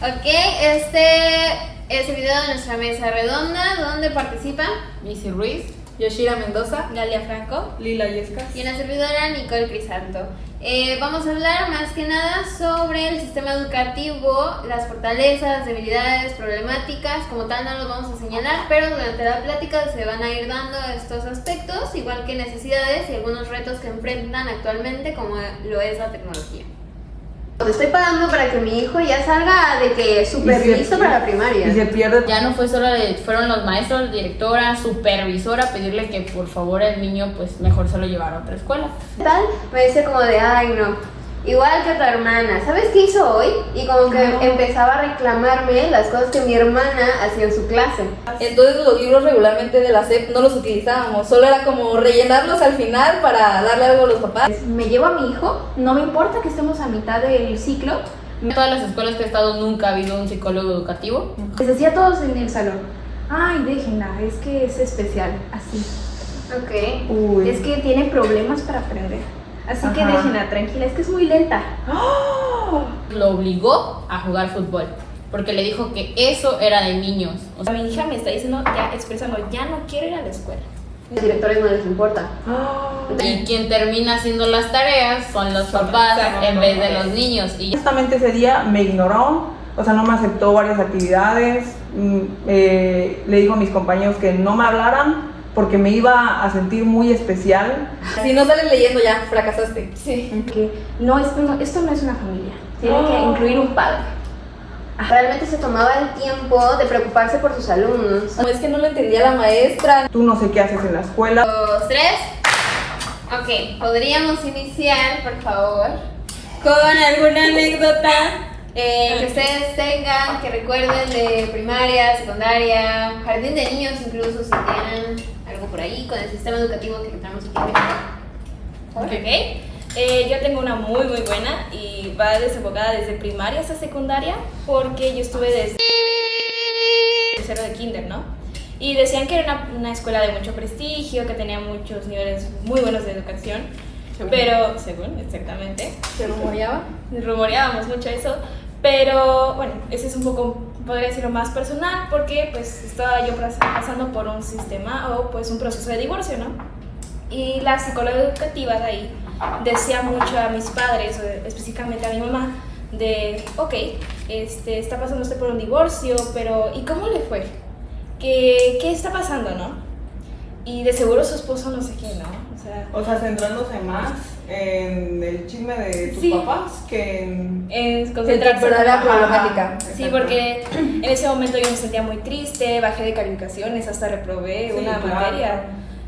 Ok, este es el video de nuestra mesa redonda donde participan Missy Ruiz, Yoshira Mendoza, Galia Franco Lila Yescas y una servidora Nicole Crisanto. Vamos a hablar más que nada sobre el sistema educativo, las fortalezas, debilidades, problemáticas. Como tal no los vamos a señalar, pero durante la plática se van a ir dando estos aspectos, igual que necesidades y algunos retos que enfrentan actualmente, como lo es la tecnología. Te estoy pagando para que mi hijo ya salga de que súper listo para la primaria. Y se pierde. Ya no fue solo fueron los maestros, directora, supervisora a pedirle que por favor el niño pues mejor se lo llevara a otra escuela. Tal, me dice como de, ay no, igual que tu hermana, ¿sabes qué hizo hoy? Y como que empezaba a reclamarme las cosas que mi hermana hacía en su clase. Entonces los libros regularmente de la SEP no los utilizábamos, solo era como rellenarlos al final para darle algo a los papás. Me llevo a mi hijo, no me importa que estemos a mitad del ciclo. En todas las escuelas que he estado nunca ha habido un psicólogo educativo. Les decía a todos en el salón, ay, déjenla, es que es especial, así. Ok. Uy. Es que tiene problemas para aprender, así que Ajá. déjenla, tranquila, es que es muy lenta. Lo obligó a jugar fútbol porque le dijo que eso era de niños. O sea, Mi hija me está diciendo, ya expresando, ya no quiero ir a la escuela. A los directores no les importa. y quien termina haciendo las tareas son los papás en vez de los niños. Y Honestamente ese día me ignoró, o sea, no me aceptó varias actividades, le dijo a mis compañeros que no me hablaran porque me iba a sentir muy especial. Si no sales leyendo ya, fracasaste. Sí. Que no, esto no es una familia, tiene que incluir un padre. Realmente se tomaba el tiempo de preocuparse por sus alumnos. No, es que no lo entendía la maestra. Tú no sé qué haces en la escuela. 2, 3. Ok, podríamos iniciar, por favor, con alguna anécdota que ustedes tengan, que recuerden de primaria, secundaria, jardín de niños, incluso si tienen algo por ahí con el sistema educativo que entramos aquí. Ok. Yo tengo una muy buena y va desenfocada desde primaria hasta secundaria porque yo estuve desde tercero de kinder, ¿no? Y decían que era una escuela de mucho prestigio, que tenía muchos niveles muy buenos de educación, pero según, exactamente, Se rumoreaba. rumoreábamos mucho eso, pero bueno, ese es un poco, podría decirlo, más personal porque pues estaba yo pasando por un sistema o pues un proceso de divorcio, ¿no? Y la psicóloga educativa de ahí decía mucho a mis padres, específicamente a mi mamá, de, ok, está pasando usted por un divorcio, pero ¿y cómo le fue? ¿Qué está pasando, no? Y de seguro su esposo no sé qué, ¿no? O sea, centrándose más en el chisme de tus Sí. papás que en... concentrarse. Pero era Ajá, problemática. Sí, exacto. porque en ese momento yo me sentía muy triste, bajé de calificaciones, hasta reprobé Sí, una claro. materia.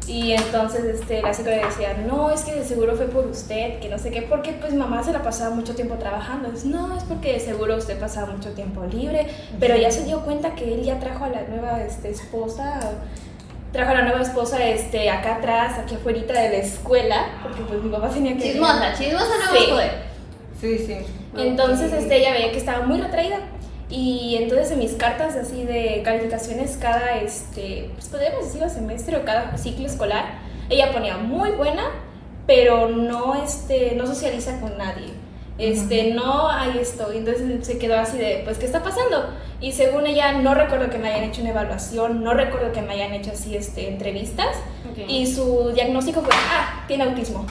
Y entonces la psicóloga decía, no, es que de seguro fue por usted, que no sé qué, porque pues mamá se la pasaba mucho tiempo trabajando. Entonces, no, es porque de seguro usted pasaba mucho tiempo libre, pero ya se dio cuenta que él ya trajo a la nueva esposa, acá atrás, aquí afuera de la escuela, porque pues mi papá tenía que... Chismosa no Sí. va a poder. Sí, sí. Entonces ella veía que estaba muy retraída y entonces en mis cartas así de calificaciones cada pues podríamos decirlo semestre o cada ciclo escolar, ella ponía muy buena, pero no no socializa con nadie. No hay esto, y entonces se quedó así de, pues, ¿qué está pasando? Y según ella, no recuerdo que me hayan hecho una evaluación, no recuerdo que me hayan hecho así, entrevistas, y su diagnóstico fue, tiene autismo.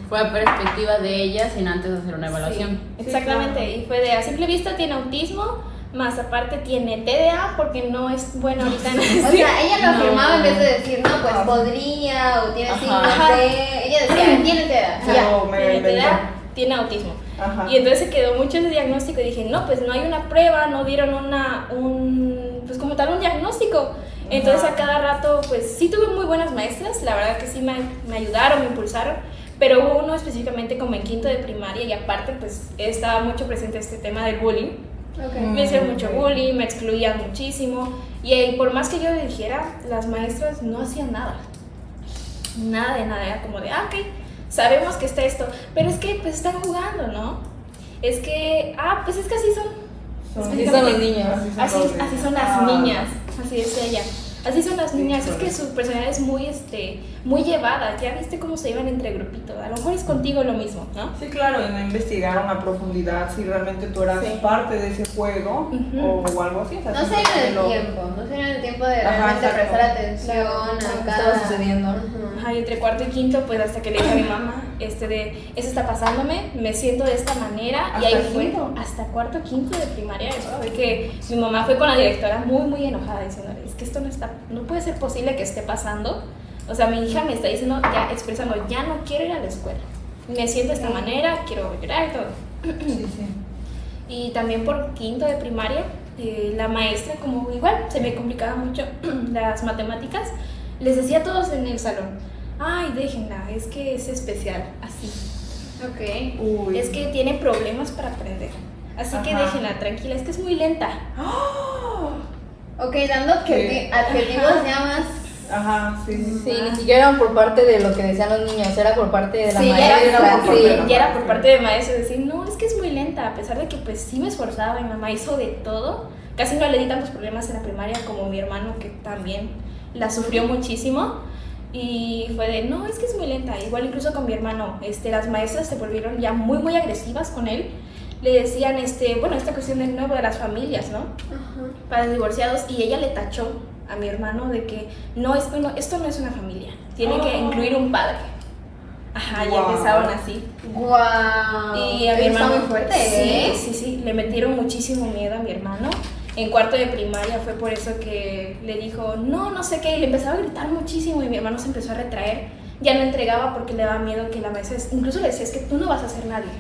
fue a perspectiva de ella sin antes hacer una evaluación. Sí, exactamente, y fue de a simple vista tiene autismo, más aparte tiene TDA porque no es bueno ahorita en O sea, ella lo afirmaba en vez de decir, no, pues podría, o tiene signos de... Ella decía, tiene TDA. Sí. Ya. No, me tiene inventó. TDA, tiene autismo. Ajá. Y entonces se quedó mucho ese diagnóstico y dije, no, pues no hay una prueba, no dieron pues como tal un diagnóstico. Entonces a cada rato, pues sí tuve muy buenas maestras, la verdad que sí me ayudaron, me impulsaron, pero hubo uno específicamente como en quinto de primaria y aparte pues estaba mucho presente este tema del bullying. Me hicieron mucho bullying, me excluían muchísimo y por más que yo le dijera, las maestras no hacían nada. Nada de nada, era como de, ok, sabemos que está esto, pero es que pues están jugando, ¿no? Es que, pues es que así son. Así son los niños. Así son las niñas, así decía ella. así son las niñas, es que su personalidad es muy, muy llevada, ya viste cómo se llevan entre grupitos, a lo mejor es contigo lo mismo, ¿no? Sí, claro, y no investigaron a profundidad si realmente tú eras parte de ese juego o algo así. O sea, No se dieron el tiempo de realmente exacto. prestar atención Claro, a ¿qué cada... estaba sucediendo? Ajá, y entre cuarto y quinto, pues hasta que le dije a mi mamá, eso está pasándome, me siento de esta manera, y ¿Hasta ahí fue quinto? hasta cuarto, quinto de primaria, eso fue que mi mamá fue con la directora muy enojada, diciéndole, es que esto no puede ser posible que esté pasando, o sea, mi hija me está diciendo, ya expresando, ya no quiero ir a la escuela, me siento de esta manera, quiero llorar y todo. Sí, sí. Y también por quinto de primaria, la maestra, como igual, se me complicaba mucho las matemáticas, les decía a todos en el salón, ay, déjenla, es que es especial, así. Ok. Uy. Es que tiene problemas para aprender. Así que Ajá. déjenla tranquila, es que es muy lenta. Ok, dando adjetivos ya más... Ajá, sí. Sí, ni siquiera era por parte de lo que decían los niños, era por parte de la Sí, maestra. era por parte de la ya era por parte de maestro decir, no, es que es muy lenta, a pesar de que pues sí me esforzaba, mi mamá hizo de todo. Casi no le di tantos problemas en la primaria como mi hermano, que también la sufrió muchísimo. Y fue de, no, es que es muy lenta. Igual incluso con mi hermano, las maestras se volvieron ya muy agresivas con él. Le decían, bueno, esta cuestión de nuevo de las familias, ¿no? Padres divorciados, y ella le tachó a mi hermano de que no, esto no es una familia, tiene que incluir un padre. Ajá, y Wow. empezaron así. Wow. Y a mi Está hermano, muy fuerte, ¿eh? sí, le metieron muchísimo miedo a mi hermano. En cuarto de primaria fue por eso que le dijo, no sé qué, y le empezaba a gritar muchísimo, y mi hermano se empezó a retraer. Ya no entregaba porque le daba miedo que la maestra, incluso le decía, es que tú no vas a ser nadie.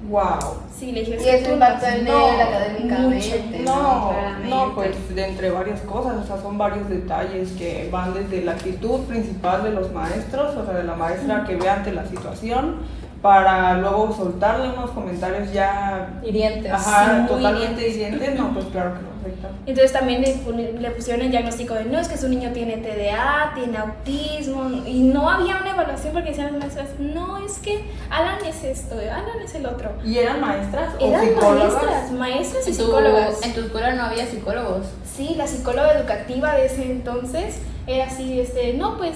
Wow. Sí, le dije, Y eso impactó en él No, académicamente. No, Claramente. pues de entre varias cosas, o sea, son varios detalles que van desde la actitud principal de los maestros, o sea, de la maestra que ve ante la situación, para luego soltarle unos comentarios ya, Hirientes. ajá, muy totalmente hirientes, no, pues claro que no afecta. Entonces también le pusieron el diagnóstico de, no, es que su niño tiene TDA, tiene autismo, y no había una evaluación porque decían las maestras, no, es que Alan es esto, Alan es el otro. ¿Y eran maestras o Eran psicólogas? maestras y En psicólogas. tu escuela no había psicólogos. Sí, la psicóloga educativa de ese entonces era así, no, pues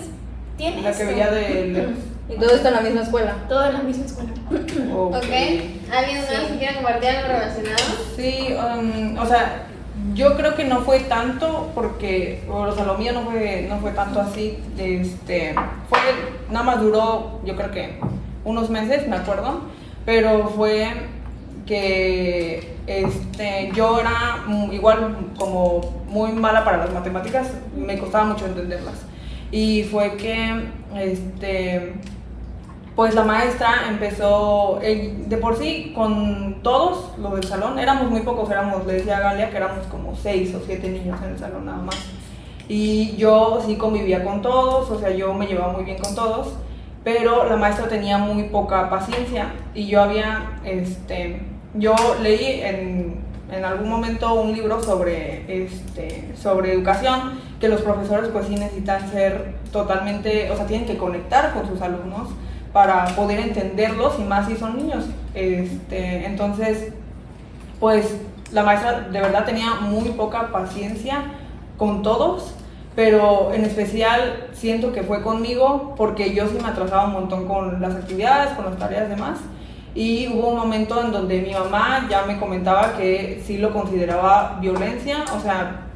tiene La que esto. veía de... Y todo esto en la misma escuela. Todo en la misma escuela. Ok. ¿Alguien más que quiera compartir algo relacionado? Sí, o sea, yo creo que no fue tanto porque, o sea, lo mío no fue tanto así, fue, nada más duró, yo creo que unos meses, me acuerdo, pero fue que, yo era igual como muy mala para las matemáticas, me costaba mucho entenderlas, y fue que, pues la maestra empezó, de por sí, con todos los del salón, éramos muy pocos, le decía a Galia que éramos como 6 o 7 niños en el salón nada más. Y yo sí convivía con todos, o sea, yo me llevaba muy bien con todos, pero la maestra tenía muy poca paciencia y yo leí en algún momento un libro sobre educación, que los profesores pues sí necesitan ser totalmente, o sea, tienen que conectar con sus alumnos para poder entenderlos y más si son niños. Entonces, pues la maestra de verdad tenía muy poca paciencia con todos, pero en especial siento que fue conmigo porque yo sí me atrasaba un montón con las actividades, con las tareas y demás. Y hubo un momento en donde mi mamá ya me comentaba que sí lo consideraba violencia, o sea,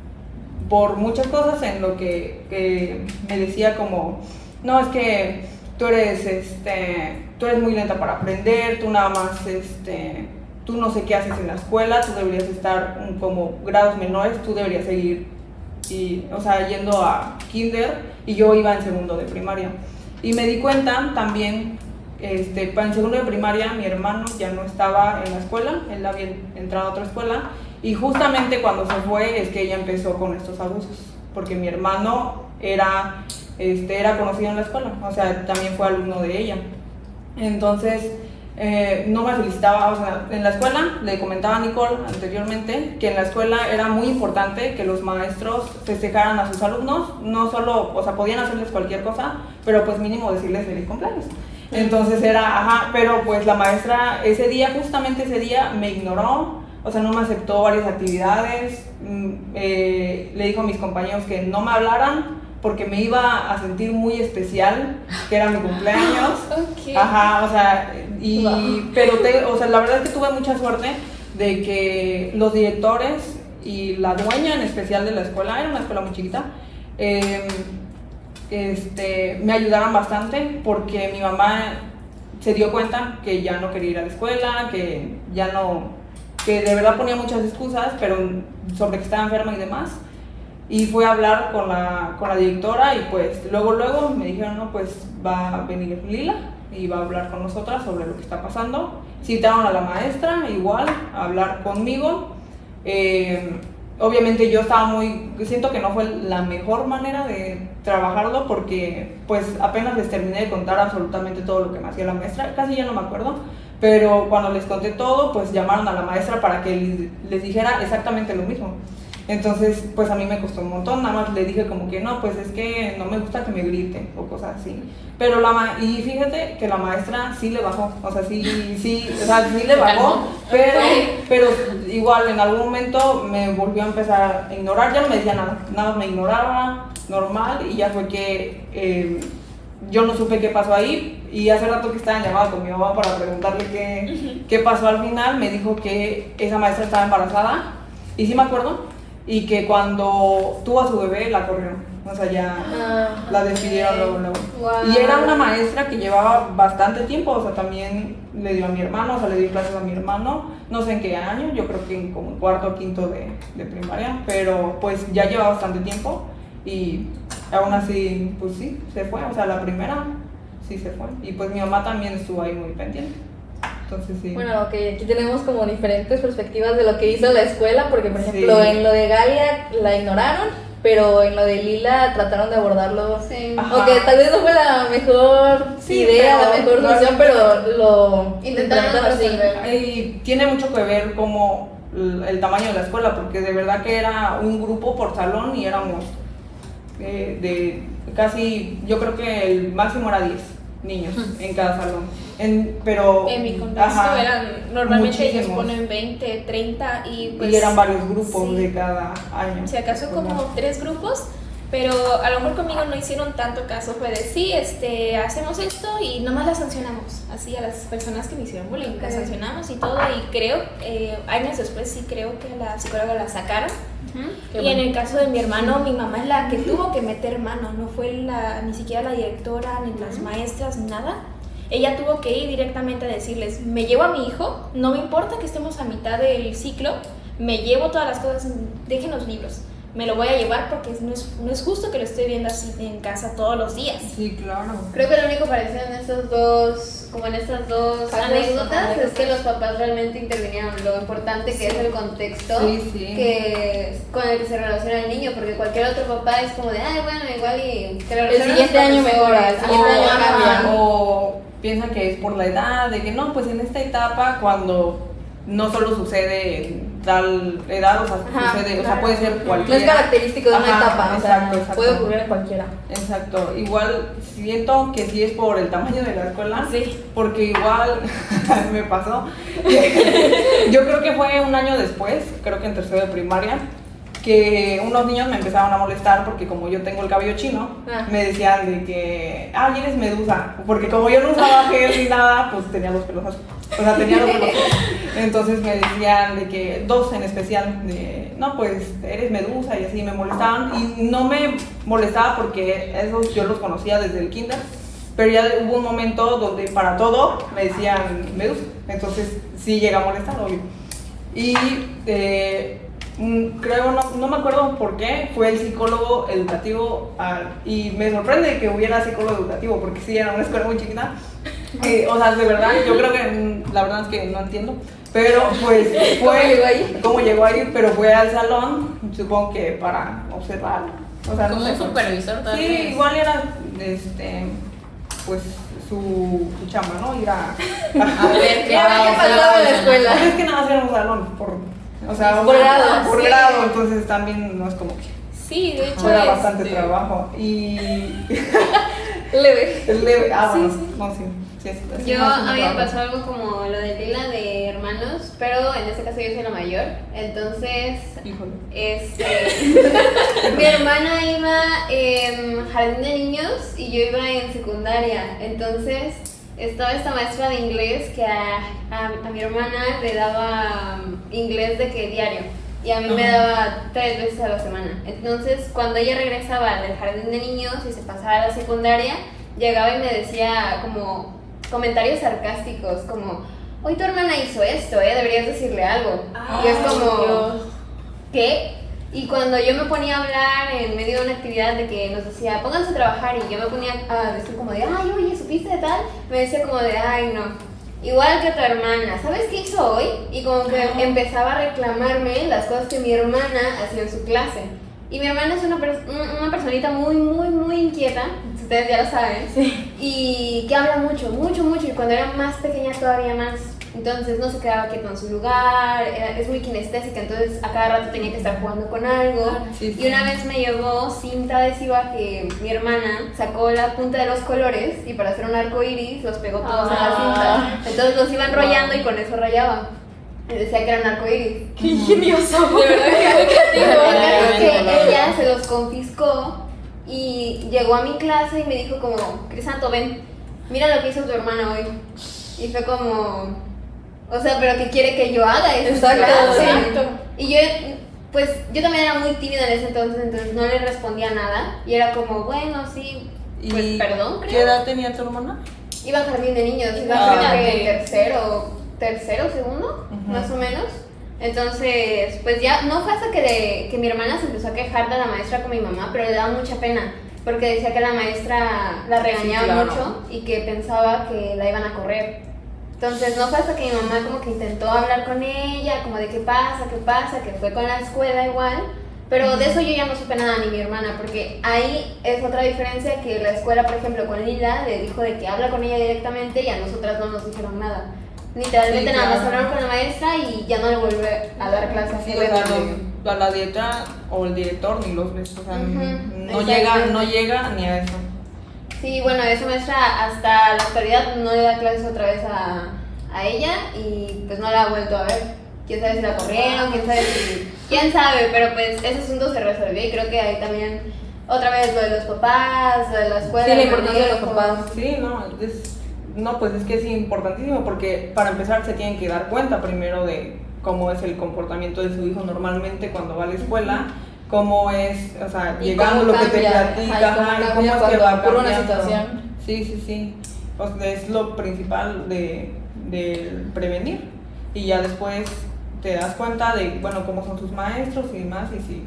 por muchas cosas en lo que me decía como, no, es que tú eres muy lenta para aprender, tú nada más, tú no sé qué haces en la escuela, tú deberías estar como grados menores, tú deberías seguir, yendo a kinder, y yo iba en segundo de primaria. Y me di cuenta también, en segundo de primaria mi hermano ya no estaba en la escuela, él había entrado a otra escuela, y justamente cuando se fue es que ella empezó con estos abusos, porque mi hermano era conocido en la escuela, o sea, también fue alumno de ella. Entonces, no me felicitaba, o sea, en la escuela, le comentaba a Nicole anteriormente, que en la escuela era muy importante que los maestros festejaran a sus alumnos, no solo, o sea, podían hacerles cualquier cosa, pero pues mínimo decirles feliz cumpleaños. Entonces pero pues la maestra justamente ese día me ignoró, o sea, no me aceptó varias actividades, le dijo a mis compañeros que no me hablaran porque me iba a sentir muy especial, que era mi cumpleaños. Ok. Ajá, o sea, o sea, la verdad es que tuve mucha suerte de que los directores y la dueña en especial de la escuela, era una escuela muy chiquita, me ayudaron bastante porque mi mamá se dio cuenta que ya no quería ir a la escuela, que ya no, que de verdad ponía muchas excusas, pero sobre que estaba enferma y demás. Y fue a hablar con la directora y pues luego me dijeron, no, pues va a venir Lila y va a hablar con nosotras sobre lo que está pasando. Citaron a la maestra igual a hablar conmigo. Obviamente yo siento que no fue la mejor manera de trabajarlo porque pues apenas les terminé de contar absolutamente todo lo que me hacía la maestra, casi ya no me acuerdo, pero cuando les conté todo pues llamaron a la maestra para que les dijera exactamente lo mismo. Entonces, pues a mí me costó un montón, nada más le dije como que no, pues es que no me gusta que me griten o cosas así. Pero y fíjate que la maestra sí le bajó, o sea, sí le bajó, pero igual en algún momento me volvió a empezar a ignorar, ya no me decía nada más me ignoraba, normal, y ya fue que yo no supe qué pasó ahí, y hace rato que estaba en llamada con mi mamá para preguntarle qué pasó al final, me dijo que esa maestra estaba embarazada, y sí me acuerdo, y que cuando tuvo a su bebé la corrieron, o sea, ya la despidieron luego. Wow. Y era una maestra que llevaba bastante tiempo, o sea, también le dio a mi hermano, o sea, le dio clases a mi hermano, no sé en qué año, yo creo que en como cuarto o quinto de primaria, pero pues ya lleva bastante tiempo y aún así, pues sí, se fue, o sea, la primera sí se fue, y pues mi mamá también estuvo ahí muy pendiente. Entonces, sí. Bueno, ok, aquí tenemos como diferentes perspectivas de lo que hizo la escuela, porque por ejemplo en lo de Galia la ignoraron, pero en lo de Lila trataron de abordarlo. Sí. Aunque tal vez no fue la mejor idea, la mejor solución, pero lo Intentaron así. resolver. Y tiene mucho que ver como el tamaño de la escuela, porque de verdad que era un grupo por salón y éramos de casi, yo creo que el máximo era 10 niños en cada salón. Pero En mi contexto normalmente ellos muchísimos. ponen 20, 30 y pues... Y eran varios grupos sí. de cada año. Si acaso como 3 grupos, pero a lo mejor conmigo no hicieron tanto caso, fue de sí, hacemos esto y nomás las sancionamos, así a las personas que me hicieron bullying, las sancionamos y todo, y creo, años después sí creo que la psicóloga la sacaron. Y en el caso de mi hermano, mi mamá es la que tuvo que meter mano, no fue ni siquiera la directora, ni las maestras, nada. Ella tuvo que ir directamente a decirles, me llevo a mi hijo, no me importa que estemos a mitad del ciclo, me llevo todas las cosas, dejen los libros, me lo voy a llevar porque no es justo que lo esté viendo así en casa todos los días. Sí, claro. Creo que lo único parecido en estas dos anécdotas es que los papás realmente intervinieron, lo importante que es el contexto que con el que se relaciona el niño, porque cualquier otro papá es como de, ay, bueno, igual y que lo el siguiente año mejora, el siguiente año cambia. O piensa que es por la edad, de que no, pues en esta etapa cuando no solo sucede en tal edad, o sea, sucede, o sea, puede ser No cualquiera. es característico de una etapa, exacto, o sea, puede ocurrir en cualquiera. Exacto, igual siento que sí es por el tamaño de la escuela, Sí. porque igual me pasó, yo creo que fue un año después, creo que en tercero de primaria, que unos niños me empezaron a molestar porque como yo tengo el cabello chino, me decían de que, ay, eres medusa, porque como yo no usaba gel ni nada, pues tenía los pelos así. O sea, tenía los pelos. Entonces me decían de que, dos en especial, de, no, pues eres medusa y así me molestaban. Y no me molestaba porque esos yo los conocía desde el kinder, pero ya hubo un momento donde para todo me decían medusa. Entonces sí llega a molestar, obvio. Y creo, no me acuerdo por qué, fue el psicólogo educativo y me sorprende que hubiera psicólogo educativo porque sí era una escuela muy chiquita. O sea, de verdad, yo creo que la verdad es que no entiendo, pero pues fue cómo llegó ahí, pero fue al salón, supongo que para observar, o sea, como no sé, un supervisor tal sí, vez. igual era pues su chamba, ¿no? Ir a ver qué pasaba en la escuela. Pues es que nada más era un salón, o sea, Por grado, por sí. grado, entonces también no es como que Sí, de hecho era bastante trabajo y Leve. leve, Sí, bueno, sí. no, sí. Yo, a mí me pasó algo como lo de Lila de hermanos, pero en este caso yo soy la mayor, entonces, mi hermana iba en jardín de niños y yo iba en secundaria, entonces estaba esta maestra de inglés que a mi hermana le daba inglés de que diario y a mí me daba 3 veces a la semana, entonces cuando ella regresaba del jardín de niños y se pasaba a la secundaria, llegaba y me decía como comentarios sarcásticos como, hoy tu hermana hizo esto, deberías decirle algo. Y es como, Dios. ¿Qué? Y cuando yo me ponía a hablar en medio de una actividad de que nos decía, pónganse a trabajar, y yo me ponía a decir como de, ay, oye, ¿supiste de tal? Me decía como de, ay, no. Igual que tu hermana, ¿sabes qué hizo hoy? Y como que empezaba a reclamarme las cosas que mi hermana hacía en su clase. Y mi hermana es una personita muy, muy, muy inquieta, ustedes ya lo saben, y que habla mucho, mucho, mucho, y cuando era más pequeña todavía más. Entonces no se quedaba quieto en su lugar, es muy kinestésica, entonces a cada rato tenía que estar jugando con algo. Y una vez me llevó cinta adhesiva que mi hermana sacó la punta de los colores y para hacer un arco iris los pegó todos a la cinta. Entonces los iba enrollando y con eso rayaba. Y decía que era un arco iris. ¡Qué ingenioso! De verdad que muy creativo. El caso es que ella se los confiscó y llegó a mi clase y me dijo como, Crisanto, ven, mira lo que hizo tu hermana hoy. Y fue como, o sea, pero ¿qué quiere que yo haga? Exacto. Y yo también era muy tímida en ese entonces no le respondía nada. Y era como, bueno, sí, pues perdón, creo. ¿Qué edad tenía tu hermana? Iba al jardín de niños, iba creo que tercero, segundo, más o menos. Entonces, pues ya no fue hasta que mi hermana se empezó a quejar de la maestra con mi mamá, pero le daba mucha pena, porque decía que la maestra la regañaba mucho y que pensaba que la iban a correr. Entonces, no fue hasta que mi mamá como que intentó hablar con ella, como de qué pasa, que fue con la escuela igual, pero de eso yo ya no supe nada, ni mi hermana, porque ahí es otra diferencia que la escuela, por ejemplo, con Lila, le dijo de que habla con ella directamente y a nosotras no nos dijeron nada. Literalmente nada más hablaron con la maestra y ya no le vuelve a dar clases. Sí, a la dieta o el director ni los ves, o sea, no llega ni a eso. Sí, bueno, esa maestra hasta la actualidad no le da clases otra vez a ella y pues no la ha vuelto a ver. Quién sabe si la corrieron, quién sabe, pero pues ese asunto se resolvió y creo que ahí también otra vez lo de los papás, lo de la escuela. Sí, la importancia de los papás. Sí, pues es que es importantísimo porque para empezar se tienen que dar cuenta primero de cómo es el comportamiento de su hijo normalmente cuando va a la escuela, cómo es, o sea, llegando lo que te platica, cómo es que va por una situación. Sí, pues es lo principal de prevenir y ya después te das cuenta de, bueno, cómo son sus maestros y demás y sí.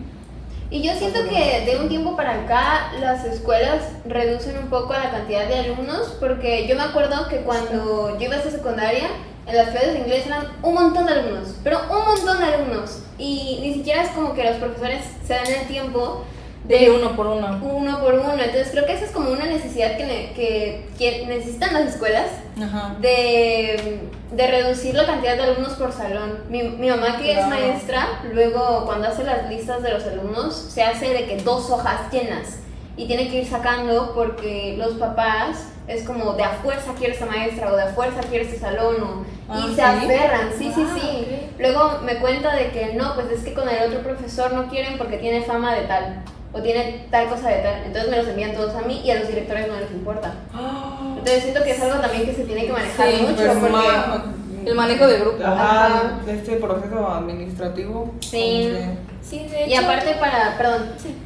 Y yo siento que de un tiempo para acá las escuelas reducen un poco la cantidad de alumnos, porque yo me acuerdo que cuando yo iba a esa secundaria, en las clases de inglés eran un montón de alumnos, pero un montón de alumnos, y ni siquiera es como que los profesores se dan el tiempo de uno por uno. Entonces creo que esa es como una necesidad que necesitan las escuelas, de reducir la cantidad de alumnos por salón. Mi mamá, que es maestra, luego cuando hace las listas de los alumnos se hace de que 2 hojas llenas y tiene que ir sacando porque los papás es como de a fuerza quiere esta maestra o de a fuerza quiere este salón y se aferran, sí. Luego me cuenta de que no, pues es que con el otro profesor no quieren porque tiene fama de tal o tiene tal cosa de tal, entonces me los envían todos a mí y a los directores no les importa. Entonces siento que es algo también que se tiene que manejar mucho, porque el manejo de grupo. Este proceso administrativo. Sí, de hecho. y aparte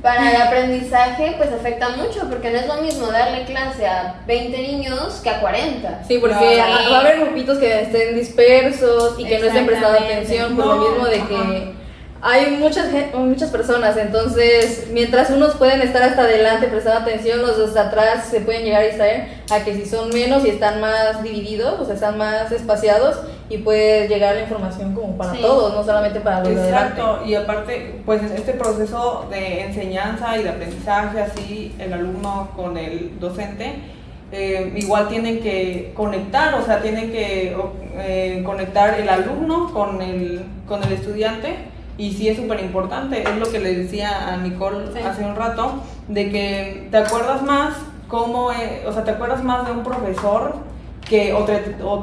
para el aprendizaje pues afecta mucho, porque no es lo mismo darle clase a 20 niños que a 40. Sí, porque va a haber grupitos que estén dispersos y que no estén prestando atención por lo mismo de que hay muchas personas, entonces mientras unos pueden estar hasta adelante prestando atención, los dos de atrás se pueden llegar a distraer, a que si son menos y están más divididos, o sea, están más espaciados y puede llegar la información como para todos, no solamente para los de adelante. Exacto, y aparte, pues este proceso de enseñanza y de aprendizaje, así el alumno con el docente, igual tienen que conectar, o sea, tienen que conectar el alumno con el estudiante. Y sí es súper importante, es lo que le decía a Nicole hace un rato, de que te acuerdas más te acuerdas más de un profesor que o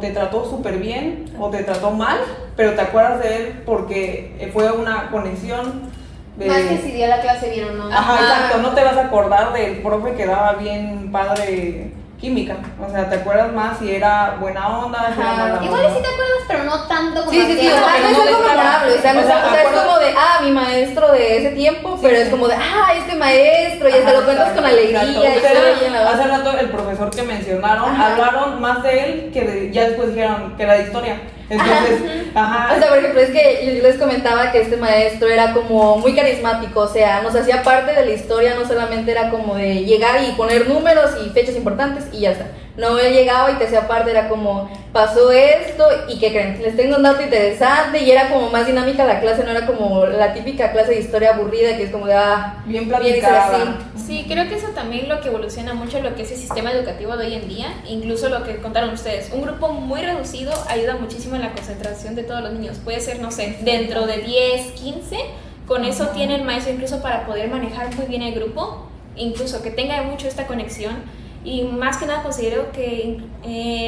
te trató súper bien o te trató mal, pero te acuerdas de él porque fue una conexión de... Más que si dio la clase bien o no. Ajá, exacto, no te vas a acordar del profe que daba bien padre química, o sea, te acuerdas más si era buena onda, si era mala onda. Igual sí te acuerdas, pero no tanto como Sí, sí, sí, o sea, no es algo memorable, o sea, es como de, mi maestro de ese tiempo, pero es como de, este maestro, y hasta lo cuentas con alegría. Hace rato el profesor que mencionaron, hablaron más de él que ya después dijeron que era de historia. Entonces, O sea, por ejemplo, es que yo les comentaba que este maestro era como muy carismático, o sea, nos hacía parte de la historia, no solamente era como de llegar y poner números y fechas importantes y ya está. No, él llegaba y te hacía parte, era como, pasó esto y ¿qué creen? Les tengo un dato interesante y era como más dinámica la clase, no era como la típica clase de historia aburrida que es como de, bien platicada. Sí, creo que eso también lo que evoluciona mucho lo que es el sistema educativo de hoy en día, incluso lo que contaron ustedes, un grupo muy reducido ayuda muchísimo en la concentración de todos los niños, puede ser, no sé, dentro de 10, 15, con eso tiene el maestro incluso para poder manejar muy bien el grupo, incluso que tenga mucho esta conexión. Y más que nada considero que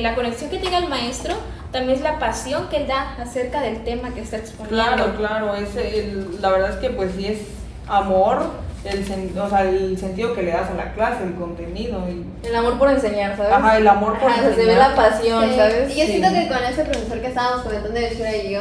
la conexión que tenga el maestro también es la pasión que él da acerca del tema que está exponiendo. Claro, la verdad es que pues sí es amor, el sentido que le das a la clase, el contenido. El amor por enseñar, ¿sabes? Ajá, el amor por enseñar. Se ve la pasión, Sí. ¿sabes? Y yo siento que con ese profesor que estábamos comentando de Shura y yo,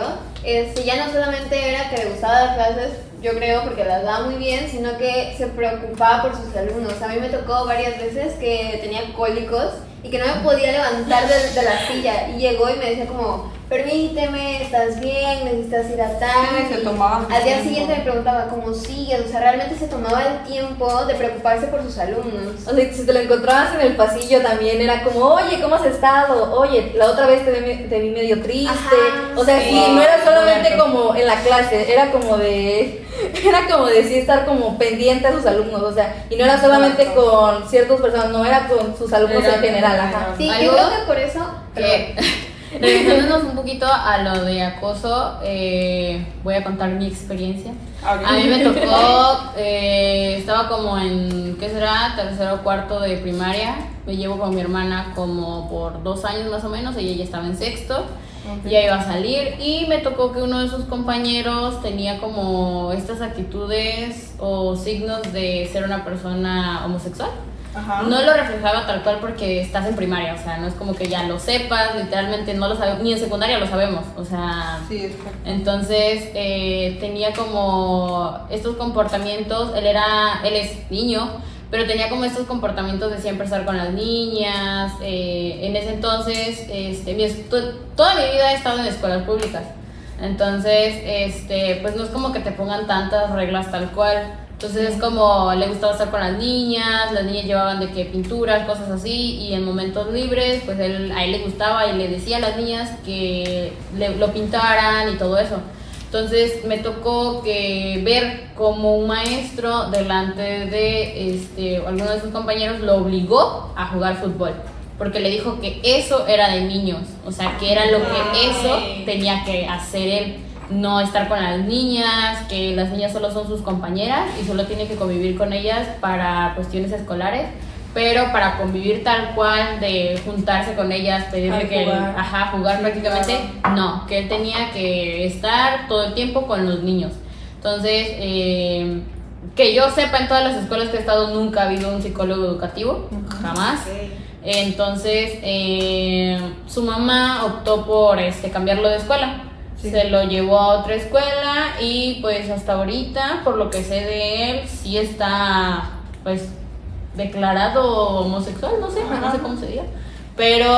ya no solamente era que le gustaba dar clases, yo creo, porque las daba muy bien, sino que se preocupaba por sus alumnos. A mí me tocó varias veces que tenía cólicos y que no me podía levantar de la silla. Y llegó y me decía como, permíteme, ¿estás bien? ¿Necesitas ir a tal? Sí, se tomaba Al día tiempo. siguiente me preguntaba cómo sigues. O sea, realmente se tomaba el tiempo de preocuparse por sus alumnos. O sea, si te lo encontrabas en el pasillo también era como, oye, ¿cómo has estado? Oye, la otra vez te vi medio triste. Ajá, o sea, sí. sí, no era solamente como en la clase, era como de sí estar como pendiente a sus alumnos, o sea, y no era solamente con ciertas personas, no era con sus alumnos en general, ajá. Sí, yo ¿Algo? creo que por eso... Que, regresándonos un poquito a lo de acoso, voy a contar mi experiencia. Okay. A mí me tocó, estaba como en, ¿qué será? Tercero o cuarto de primaria. Me llevo con mi hermana como por 2 años más o menos, ella ya estaba en sexto. Okay. Ya iba a salir y me tocó que uno de sus compañeros tenía como estas actitudes o signos de ser una persona homosexual. Ajá. No lo reflejaba tal cual porque estás en primaria, o sea, no es como que ya lo sepas, literalmente no lo sabemos, ni en secundaria lo sabemos, o sea... Sí, exacto. Entonces tenía como estos comportamientos, él es niño, pero tenía como estos comportamientos de siempre estar con las niñas. En ese entonces, toda mi vida he estado en escuelas públicas, entonces pues no es como que te pongan tantas reglas tal cual. Entonces es como le gustaba estar con las niñas llevaban de que pinturas, cosas así, y en momentos libres pues a él le gustaba y le decía a las niñas que lo pintaran y todo eso. Entonces me tocó ver como un maestro delante de alguno de sus compañeros lo obligó a jugar fútbol, porque le dijo que eso era de niños, o sea, que era lo que eso tenía que hacer él. No estar con las niñas, que las niñas solo son sus compañeras y solo tiene que convivir con ellas para cuestiones escolares, pero para convivir tal cual, de juntarse con ellas, pedirle jugar prácticamente, claro. No, que él tenía que estar todo el tiempo con los niños. Entonces, que yo sepa, en todas las escuelas que he estado nunca ha habido un psicólogo educativo, jamás. Entonces, su mamá optó por cambiarlo de escuela. Sí. Se lo llevó a otra escuela y pues hasta ahorita, por lo que sé de él, sí está pues declarado homosexual, no sé cómo se diga. Pero,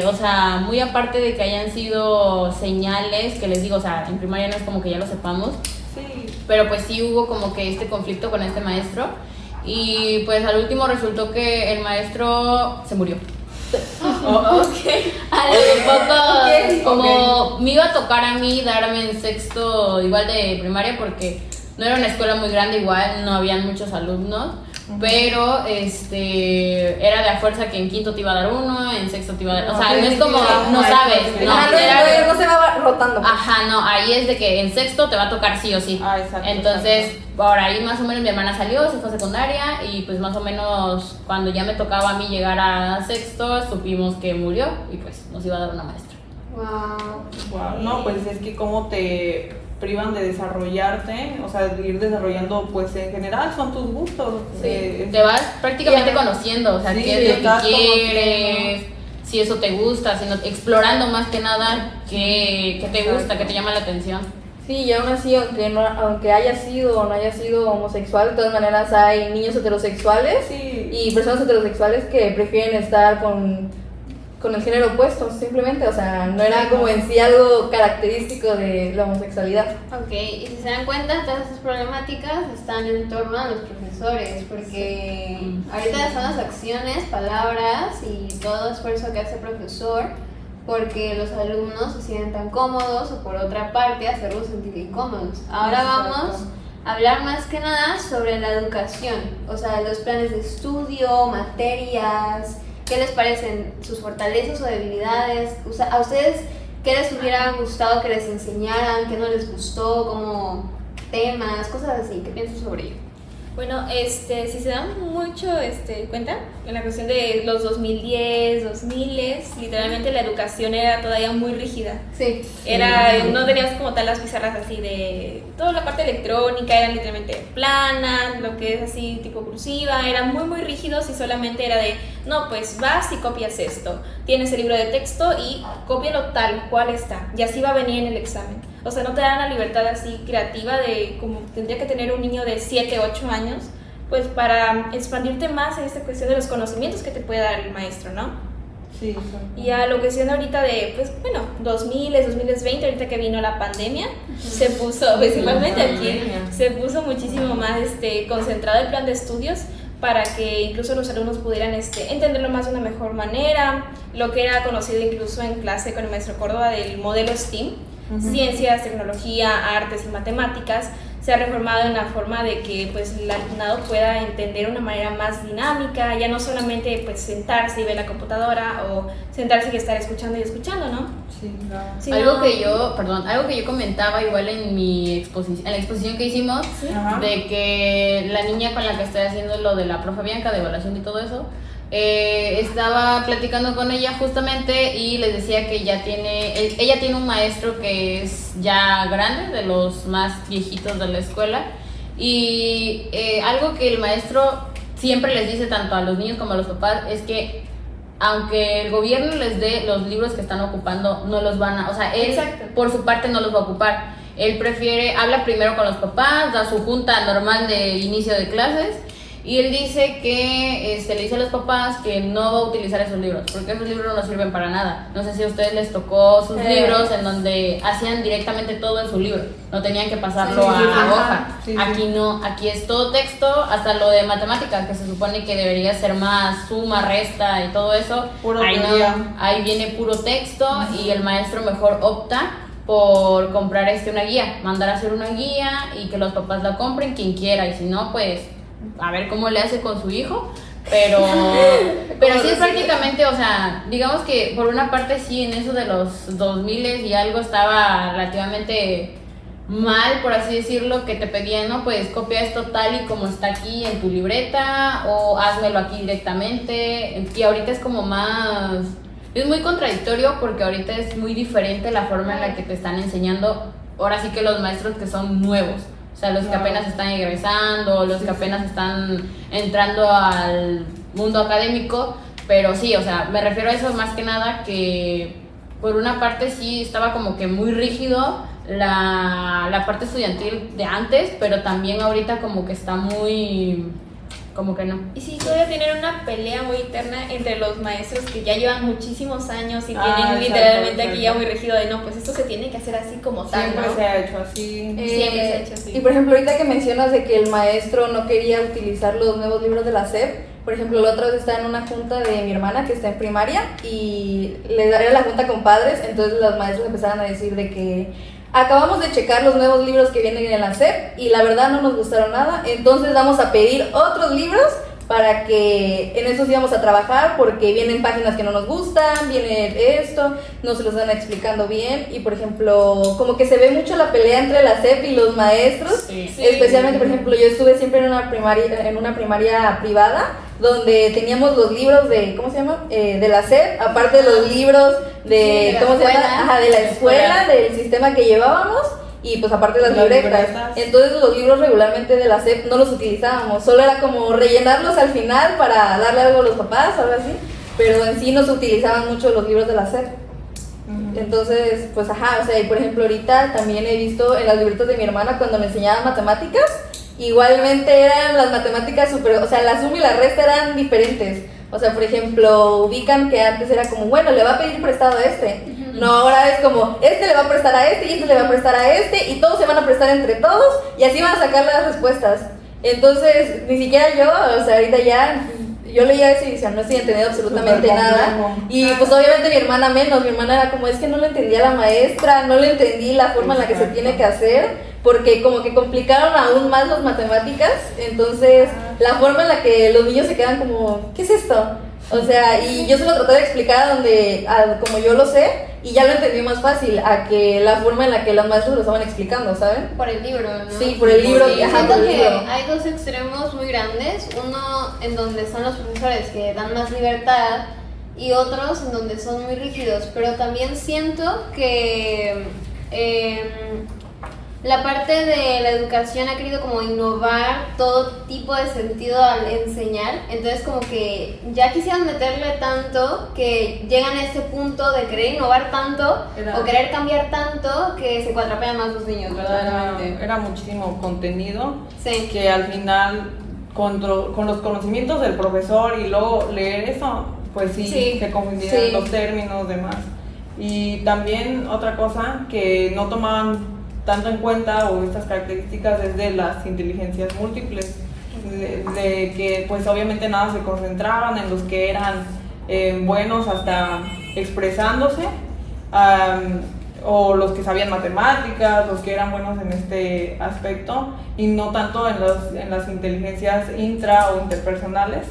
o sea, muy aparte de que hayan sido señales, que les digo, o sea, en primaria no es como que ya lo sepamos, sí. Pero pues sí hubo como que este conflicto con este maestro y pues al último resultó que el maestro se murió. A los pocos, como me iba a tocar a mí darme en sexto igual de primaria, porque no era una escuela muy grande, igual no habían muchos alumnos, pero era de a fuerza que en quinto te iba a dar uno, en sexto te iba a dar, o sea, no es como, no sabes, no se va rotando. Ajá, no, ahí es de que en sexto te va a tocar sí o sí. Exacto. Entonces, por ahí más o menos mi hermana salió, se fue a secundaria y pues más o menos cuando ya me tocaba a mí llegar a sexto, supimos que murió y pues nos iba a dar una maestra. Wow. No, pues es que cómo te privan de desarrollarte, o sea, de ir desarrollando, pues en general son tus gustos. Sí, te vas prácticamente conociendo, o sea, sí, qué es lo que quieres, conociendo. si eso te gusta, sino explorando más que nada qué te gusta, qué te llama la atención. Sí, y aún así, aunque haya sido o no haya sido homosexual, de todas maneras hay niños heterosexuales y personas heterosexuales que prefieren estar con el género opuesto, simplemente, o sea, no era como en sí algo característico de la homosexualidad. Ok, y si se dan cuenta, todas estas problemáticas están en torno a los profesores, porque ahorita son las acciones, palabras y todo esfuerzo que hace el profesor porque los alumnos se sientan cómodos o por otra parte hacerlos sentir incómodos. Ahora vamos a hablar más que nada sobre la educación, o sea, los planes de estudio, materias. ¿Qué les parecen sus fortalezas o debilidades? O sea, ¿a ustedes qué les hubiera gustado que les enseñaran? ¿Qué no les gustó? Como temas, cosas así. ¿Qué piensan sobre ello? Bueno, si se dan mucho cuenta, en la cuestión de los 2010, 2000, literalmente la educación era todavía muy rígida. Sí. No teníamos como tal las pizarras así de toda la parte electrónica, eran literalmente planas, lo que es así tipo cursiva, eran muy muy rígidos y solamente era de, no, pues vas y copias esto, tienes el libro de texto y cópialo tal cual está, y así va a venir en el examen. O sea, no te dan la libertad así creativa de como tendría que tener un niño de 7, 8 años, pues para expandirte más en esta cuestión de los conocimientos que te puede dar el maestro, ¿no? Sí, exacto. Y a lo que siendo ahorita de, pues bueno, 2000, 2020, ahorita que vino la pandemia, se puso, principalmente aquí, se puso muchísimo más concentrado el plan de estudios para que incluso los alumnos pudieran entenderlo más de una mejor manera, lo que era conocido incluso en clase con el maestro Córdoba del modelo STEAM, ciencias, tecnología, artes y matemáticas, se ha reformado en la forma de que pues el alumnado pueda entender de una manera más dinámica, ya no solamente pues sentarse y ver la computadora o sentarse y estar escuchando y escuchando, ¿no? Sí, claro. Sino, algo que yo comentaba igual en mi exposición, en la exposición que hicimos, de que la niña con la que estoy haciendo lo de la profe Bianca, de evaluación y todo eso, estaba platicando con ella justamente y les decía que ella tiene un maestro que es ya grande, de los más viejitos de la escuela, y algo que el maestro siempre les dice tanto a los niños como a los papás es que aunque el gobierno les dé los libros que están ocupando, no los van a, o sea, él por su parte no los va a ocupar. Él habla primero con los papás, da su junta normal de inicio de clases. Y él dice que le dice a los papás que no va a utilizar esos libros, porque esos libros no sirven para nada. No sé si a ustedes les tocó sus libros en donde hacían directamente todo en su libro, no tenían que pasarlo a hoja. Aquí no, aquí es todo texto, hasta lo de matemáticas, que se supone que debería ser más suma, resta y todo eso. Ahí no, ahí viene puro texto y el maestro mejor opta por comprar una guía, mandar a hacer una guía y que los papás la compren quien quiera, y si no, pues a ver cómo le hace con su hijo, pero sí es prácticamente, o sea, digamos que por una parte sí, en eso de los 2000 y algo estaba relativamente mal, por así decirlo, que te pedían, no, pues copia esto tal y como está aquí en tu libreta, o házmelo aquí directamente, y ahorita es como más, es muy contradictorio porque ahorita es muy diferente la forma en la que te están enseñando, ahora sí que los maestros que son nuevos. O sea, los que apenas están egresando, los que apenas están entrando al mundo académico, pero sí, o sea, me refiero a eso más que nada, que por una parte sí estaba como que muy rígido la parte estudiantil de antes, pero también ahorita como que está muy, como que no. Y sí, todavía tienen una pelea muy interna entre los maestros que ya llevan muchísimos años y tienen literalmente aquí ya muy rígido de no, pues esto se tiene que hacer así como tal, Siempre ¿no? se ha hecho así. Siempre se ha hecho así. Y por ejemplo, ahorita que mencionas de que el maestro no quería utilizar los nuevos libros de la SEP, por ejemplo, la otra vez estaba en una junta de mi hermana que está en primaria y era la junta con padres, entonces los maestros empezaron a decir de que acabamos de checar los nuevos libros que vienen en la SEP y la verdad no nos gustaron nada, entonces vamos a pedir otros libros para que en esos íbamos a trabajar porque vienen páginas que no nos gustan, viene esto, no se los van explicando bien y por ejemplo, como que se ve mucho la pelea entre la SEP y los maestros, especialmente por ejemplo, yo estuve siempre en una primaria privada donde teníamos los libros de, ¿cómo se llama? De la SEP, aparte de los libros de, ¿cómo se llama? Ajá, de la escuela, del sistema que llevábamos. Y pues aparte de las libretas. Entonces los libros regularmente de la SEP no los utilizábamos, solo era como rellenarlos al final para darle algo a los papás o algo así, pero en sí no se utilizaban mucho los libros de la SEP. Entonces, pues ajá, o sea, y por ejemplo ahorita también he visto en las libretas de mi hermana cuando me enseñaban matemáticas, igualmente eran las matemáticas super, o sea, la suma y la resta eran diferentes. O sea, por ejemplo, ubican que antes era como, bueno, le va a pedir prestado a este. No, ahora es como, este le va a prestar a este y este le va a prestar a este y todos se van a prestar entre todos y así van a sacar las respuestas. Entonces, ni siquiera yo, o sea, ahorita ya, yo leía eso y decía, no estoy entendiendo absolutamente nada. Y pues obviamente mi hermana menos, mi hermana era como, es que no le entendía a la maestra, no le entendí la forma en la que se tiene que hacer, porque como que complicaron aún más las matemáticas, entonces la forma en la que los niños se quedan como, ¿qué es esto? O sea, y yo se lo traté de explicar como yo lo sé, y ya lo entendí más fácil a que la forma en la que los maestros lo estaban explicando, ¿saben? Por el libro, ¿no? Sí, por el libro. Sí, Ajá, siento por el que libro. hay dos extremos muy grandes, uno en donde están los profesores que dan más libertad y otros en donde son muy rígidos, pero también siento que la parte de la educación ha querido como innovar todo tipo de sentido al enseñar, entonces como que ya quisieran meterle tanto que llegan a ese punto de querer innovar tanto o querer cambiar tanto que se cuatrapean más los niños, verdaderamente. Era muchísimo contenido Sí. que al final con los conocimientos del profesor y luego leer eso, pues sí. Se confundían los términos, demás. Y también otra cosa que no tomaban tanto en cuenta o estas características es de las inteligencias múltiples, de que pues obviamente nada se concentraban en los que eran buenos hasta expresándose, o los que sabían matemáticas, los que eran buenos en este aspecto y no tanto en las inteligencias intra o interpersonales.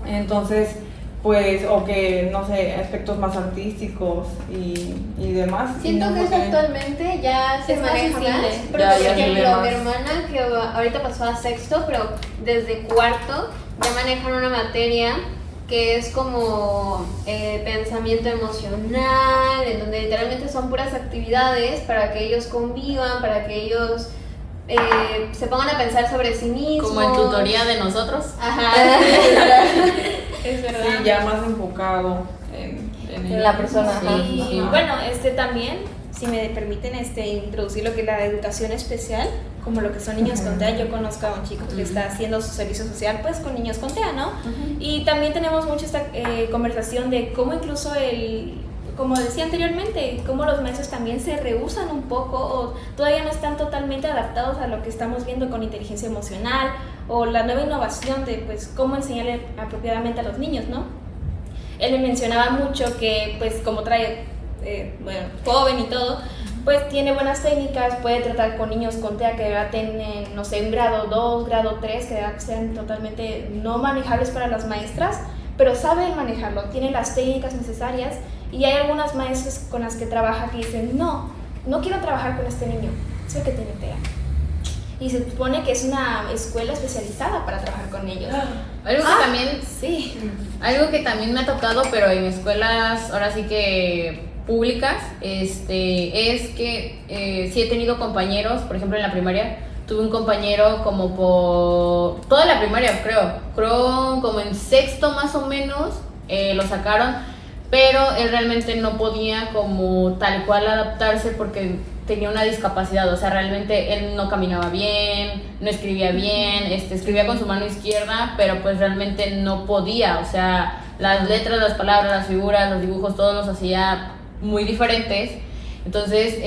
Entonces pues, o que, no sé, aspectos más artísticos y demás. Siento que eso actualmente ya se es más maneja más, sensible. pero Ya por se ve ejemplo, más. mi hermana que ahorita pasó a sexto, pero desde cuarto ya manejan una materia que es como pensamiento emocional, en donde literalmente son puras actividades para que ellos convivan, para que ellos se pongan a pensar sobre sí mismos. Como en tutoría de nosotros. Ajá. Es verdad. Sí, ya más enfocado En la persona. Ajá. Y bueno, también, si me permiten introducir lo que es la educación especial, como lo que son niños con TEA. Yo conozco a un chico que está haciendo su servicio social pues con niños con TEA, ¿no? Y también tenemos mucho esta conversación de cómo incluso como decía anteriormente, cómo los maestros también se rehúsan un poco o todavía no están totalmente adaptados a lo que estamos viendo con inteligencia emocional o la nueva innovación de pues cómo enseñarle apropiadamente a los niños, ¿no? Él me mencionaba mucho que pues como trae, joven y todo, pues tiene buenas técnicas, puede tratar con niños con TEA que ya tienen, no sé, un grado 2, grado 3, que ya sean totalmente no manejables para las maestras, pero saben manejarlo, tienen las técnicas necesarias. Y hay algunas maestras con las que trabaja que dicen, no quiero trabajar con este niño, sé que tiene TEA. Y se supone que es una escuela especializada para trabajar con ellos. Algo que también me ha tocado, pero en escuelas ahora sí que públicas, es que sí he tenido compañeros, por ejemplo en la primaria, tuve un compañero como por toda la primaria creo como en sexto más o menos, lo sacaron. Pero él realmente no podía como tal cual adaptarse porque tenía una discapacidad, o sea, realmente él no caminaba bien, no escribía bien, escribía con su mano izquierda, pero pues realmente no podía, o sea, las letras, las palabras, las figuras, los dibujos, todos los hacía muy diferentes. Entonces,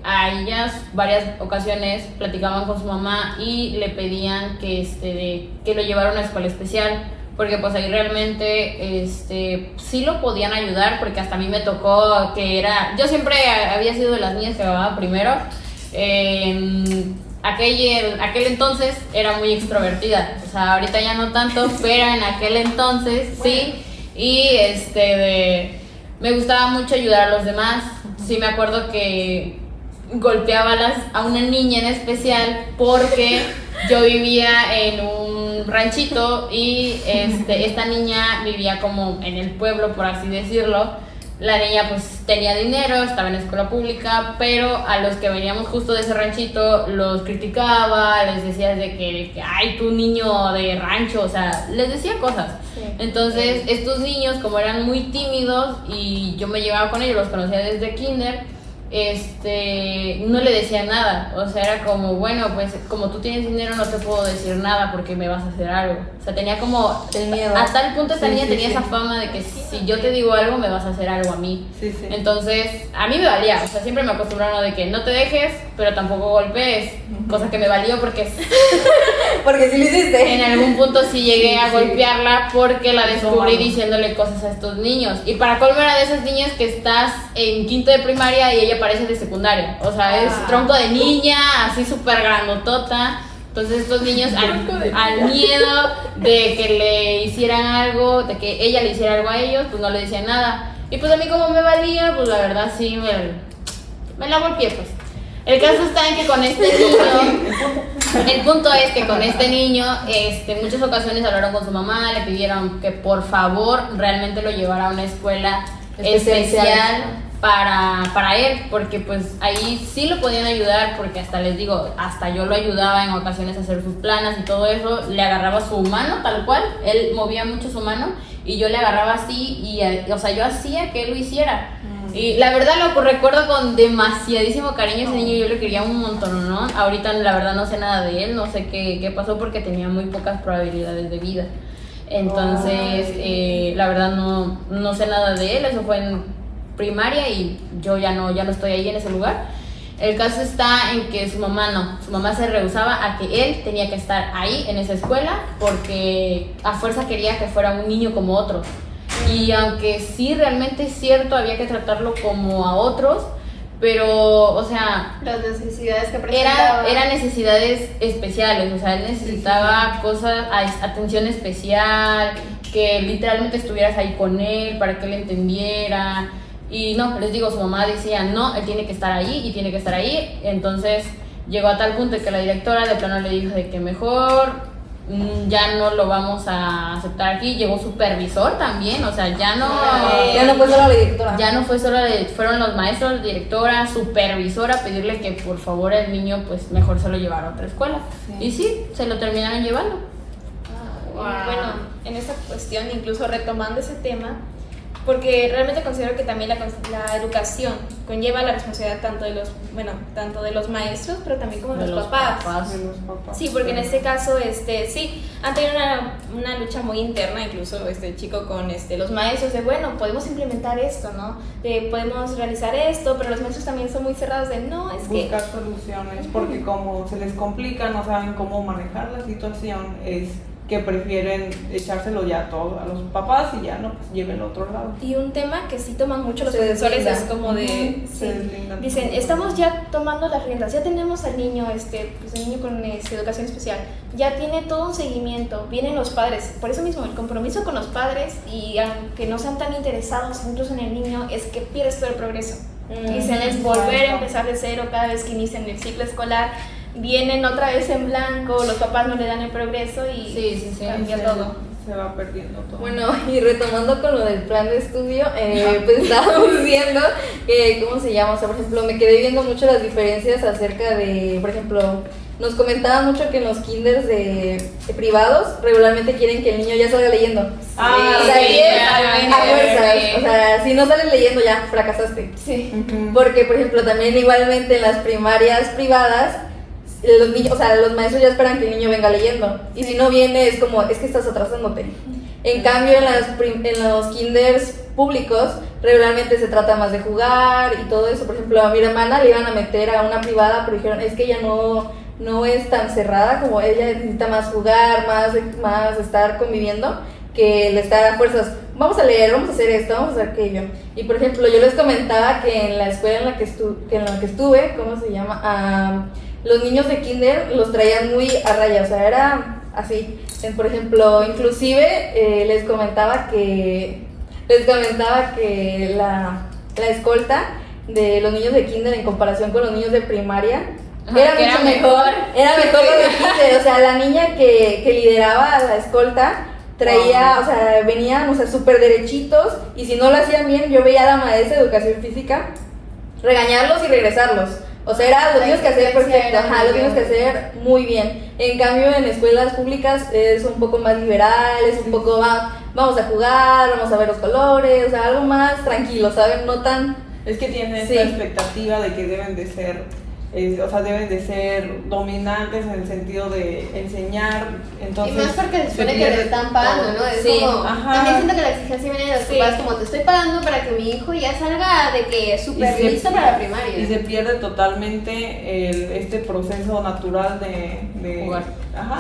a ellas varias ocasiones platicaban con su mamá y le pedían que lo llevara a una escuela especial, porque pues ahí realmente sí lo podían ayudar, porque hasta a mí me tocó que yo siempre había sido de las niñas que acababa primero. Aquel entonces era muy extrovertida, o sea, ahorita ya no tanto, pero en aquel entonces sí, y me gustaba mucho ayudar a los demás. Sí me acuerdo que golpeaba a una niña en especial porque yo vivía en un ranchito y esta niña vivía como en el pueblo, por así decirlo. La niña pues tenía dinero, estaba en escuela pública, pero a los que veníamos justo de ese ranchito los criticaba, les decía de que ay, tú niño de rancho, o sea, les decía cosas. Sí. Entonces estos niños, como eran muy tímidos y yo me llevaba con ellos, los conocía desde kinder, no le decía nada, o sea, era como, bueno, pues como tú tienes dinero no te puedo decir nada porque me vas a hacer algo, o sea, tenía como miedo. A tal punto esta niña tenía esa fama de que si yo te digo algo me vas a hacer algo a mí. Entonces a mí me valía, o sea, siempre me acostumbraron de que no te dejes pero tampoco golpees, cosa que me valió porque porque sí lo hiciste. En algún punto sí llegué a golpearla porque la descubrí diciéndole cosas a estos niños, y para colmo era de esas niñas que estás en quinto de primaria y ella parece de secundaria, o sea, es tronco de niña, así súper grandotota. Entonces estos niños al miedo de que le hicieran algo, de que ella le hiciera algo a ellos, pues no le decían nada. Y pues a mí como me valía, pues la verdad sí me la golpeé pues. El caso está en que con este niño, el punto es que con este niño, en muchas ocasiones hablaron con su mamá, le pidieron que por favor realmente lo llevara a una escuela especial para él, porque pues ahí sí lo podían ayudar, porque hasta les digo, hasta yo lo ayudaba en ocasiones a hacer sus planas y todo eso, le agarraba su mano tal cual, él movía mucho su mano y yo le agarraba así y, o sea, yo hacía que él lo hiciera. Y la verdad lo recuerdo con demasiadísimo cariño. Ese niño yo le quería un montón, ¿no? Ahorita la verdad no sé nada de él, no sé qué pasó porque tenía muy pocas probabilidades de vida. Entonces, la verdad no sé nada de él, eso fue en primaria y yo ya no estoy ahí en ese lugar. El caso está en que su mamá se rehusaba a que él tenía que estar ahí en esa escuela porque a fuerza quería que fuera un niño como otros. Y aunque sí realmente es cierto, había que tratarlo como a otros, pero, o sea, las necesidades que presentaba eran necesidades especiales, o sea, él necesitaba cosas, atención especial, que literalmente estuvieras ahí con él para que él entendiera. Y no, les digo, su mamá decía, no, él tiene que estar ahí y tiene que estar ahí. Entonces llegó a tal punto que la directora de plano le dijo de que mejor ya no lo vamos a aceptar aquí. Llegó supervisor también, o sea, ya no fue solo la directora. Ya no fue solo fueron los maestros, directora, supervisora a pedirle que por favor el niño pues mejor se lo llevara a otra escuela. Y sí, se lo terminaron llevando. Bueno, en esta cuestión, incluso retomando ese tema, porque realmente considero que también la educación conlleva la responsabilidad tanto de los maestros, pero también como de los papás. Sí, porque en este caso, sí, han tenido una lucha muy interna, incluso este chico con los maestros, de bueno, podemos implementar esto, ¿no? Podemos realizar esto, pero los maestros también son muy cerrados de no, es que... Buscar soluciones, porque como se les complica, no saben cómo manejar la situación, es que prefieren echárselo ya todo a los papás y ya no, pues lleven a otro lado. Y un tema que sí toman mucho los profesores es como de, dicen, estamos ya tomando las riendas, ya tenemos al niño, pues el niño con educación especial, ya tiene todo un seguimiento, vienen los padres, por eso mismo el compromiso con los padres, y aunque no sean tan interesados incluso en el niño, es que pierdes todo el progreso. Dicen, es volver a empezar de cero cada vez que inician el ciclo escolar. Vienen otra vez en blanco, los papás no le dan el progreso y cambia todo. Se va perdiendo todo. Bueno, y retomando con lo del plan de estudio, pues estábamos viendo que, ¿cómo se llama? O sea, por ejemplo, me quedé viendo mucho las diferencias acerca de, por ejemplo, nos comentaban mucho que en los kinders de privados regularmente quieren que el niño ya salga leyendo. O sea, si no sales leyendo ya fracasaste. Sí. Porque, por ejemplo, también igualmente en las primarias privadas, los niños, o sea, los maestros ya esperan que el niño venga leyendo, y si no viene es como, es que estás atrasándote. En cambio en los kinders públicos regularmente se trata más de jugar y todo eso. Por ejemplo, a mi hermana le iban a meter a una privada, pero dijeron, es que ella no es tan cerrada, como ella necesita más jugar, más estar conviviendo, que el estar a fuerzas, vamos a leer, vamos a hacer esto, vamos a hacer aquello. Y por ejemplo, yo les comentaba que en la escuela en la que estuve, ¿cómo se llama? Los niños de kinder los traían muy a raya, o sea, era así. Por ejemplo, inclusive les comentaba que la escolta de los niños de kinder en comparación con los niños de primaria era mucho mejor. Era mejor los de kinder, o sea, la niña que lideraba la escolta traía, o sea, venían, o sea, súper derechitos, y si no lo hacían bien, yo veía a la maestra de educación física regañarlos y regresarlos. O sea, era lo tienes que hacer perfecto, lo tienes que hacer muy bien. En cambio, en escuelas públicas es un poco más liberal, es un poco más, vamos a jugar, vamos a ver los colores, o sea, algo más tranquilo, ¿saben? No tan... Es que tienen esta expectativa de que deben de ser, deben de ser dominantes en el sentido de enseñar, entonces... Y más porque se supone que le están pagando, ¿no? Es como, también siento que la exigencia viene de los papás, como te estoy pagando para que mi hijo ya salga de que súper listo para la primaria. Y se pierde totalmente este proceso natural de jugar.